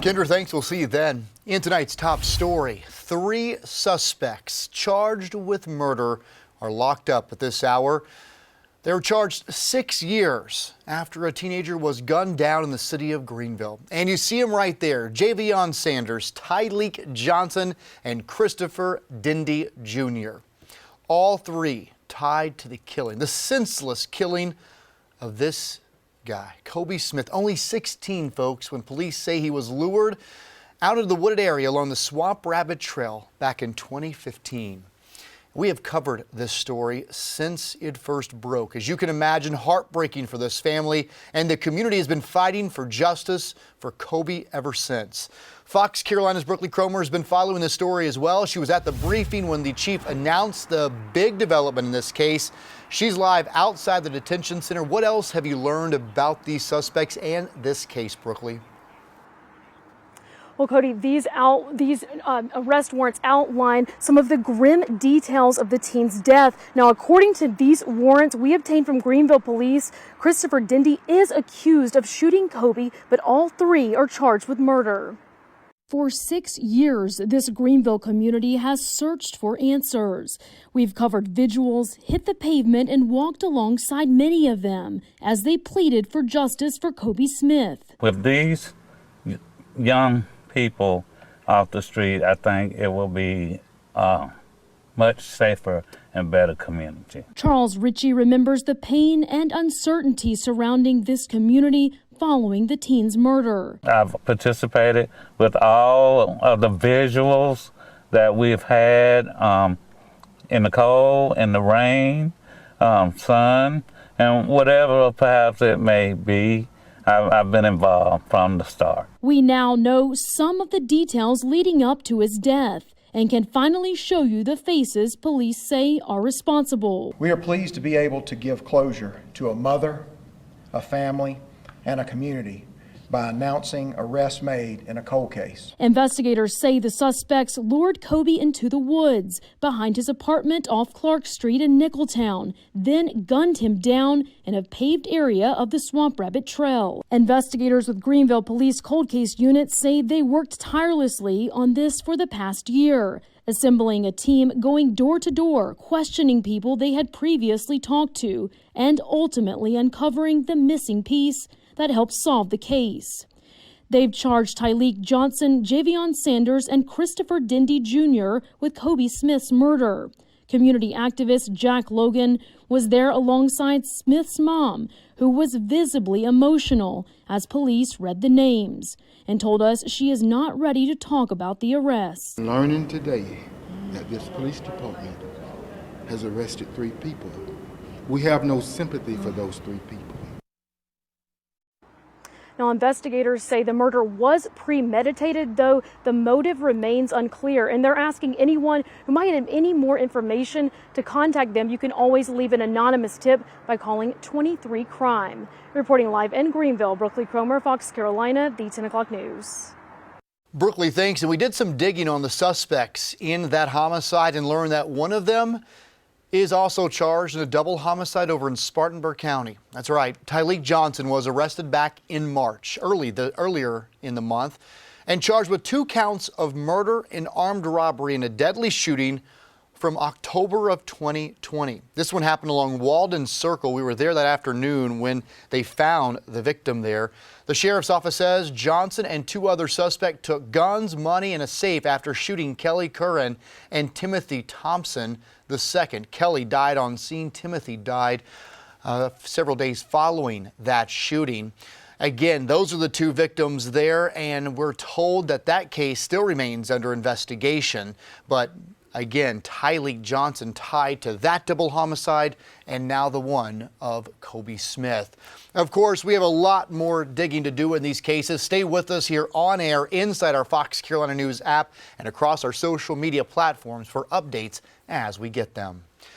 Kendra, thanks. We'll see you then. In tonight's top story, 3 suspects charged with murder are locked up at this hour. They were charged 6 years after a teenager was gunned down in the city of Greenville. And you see him right there, Javion Sanders, Tyleek Johnson, and Christopher Dindy Jr. All 3 tied to the killing, the senseless killing of this guy, Cobey Smith, only 16, folks, when police say he was lured out of the wooded area along the Swamp Rabbit Trail back in 2015. We have covered this story since it first broke. As you can imagine, heartbreaking for this family, and the community has been fighting for justice for Cobey ever since. Fox Carolina's Brooklyn Cromer has been following this story as well. She was at the briefing when the chief announced the big development in this case. She's live outside the detention center. What else have you learned about these suspects and this case, Brooklyn? Well, Cody, these arrest warrants outline some of the grim details of the teen's death. Now, according to these warrants we obtained from Greenville police, Christopher Dindy is accused of shooting Cobey, but all 3 are charged with murder. For 6 years, this Greenville community has searched for answers. We've covered vigils, hit the pavement, and walked alongside many of them as they pleaded for justice for Cobey Smith. With these young people off the street, I think it will be much safer and better community. Charles Ritchie remembers the pain and uncertainty surrounding this community following the teen's murder. I've participated with all of the visuals that we've had in the cold, in the rain, sun, and whatever perhaps it may be. I've been involved from the start. We now know some of the details leading up to his death and can finally show you the faces police say are responsible. We are pleased to be able to give closure to a mother, a family, and a community by announcing arrests made in a cold case. Investigators say the suspects lured Cobey into the woods behind his apartment off Clark Street in Nicholtown, then gunned him down in a paved area of the Swamp Rabbit Trail. Investigators with Greenville Police Cold Case Unit say they worked tirelessly on this for the past year, assembling a team going door to door, questioning people they had previously talked to, and ultimately uncovering the missing piece that helped solve the case. They've charged Tyleek Johnson, Javion Sanders, and Christopher Dindy Jr. with Cobey Smith's murder. Community activist Jack Logan was there alongside Smith's mom, who was visibly emotional as police read the names, and told us she is not ready to talk about the arrests. Learning today that this police department has arrested 3 people. We have no sympathy for those 3 people. Now, investigators say the murder was premeditated, though the motive remains unclear, and they're asking anyone who might have any more information to contact them. You can always leave an anonymous tip by calling 23 Crime. Reporting live in Greenville, Brooklyn Cromer, Fox Carolina, the 10 o'clock news. Brooklyn, thanks. And we did some digging on the suspects in that homicide and learned that one of them is also charged in a double homicide over in Spartanburg County. That's right. Tyleek Johnson was arrested back in March, earlier in the month, and charged with 2 counts of murder and armed robbery in a deadly shooting from October of 2020. This one happened along Walden Circle. We were there that afternoon when they found the victim there. The sheriff's office says Johnson and 2 other suspects took guns, money, and a safe after shooting Kelly Curran and Timothy Thompson II. Kelly died on scene. Timothy died several days following that shooting. Again, those are the 2 victims there, and we're told that that case still remains under investigation. But again, Tyleek Johnson tied to that double homicide and now the one of Cobey Smith. Of course, we have a lot more digging to do in these cases. Stay with us here on air inside our Fox Carolina News app and across our social media platforms for updates as we get them.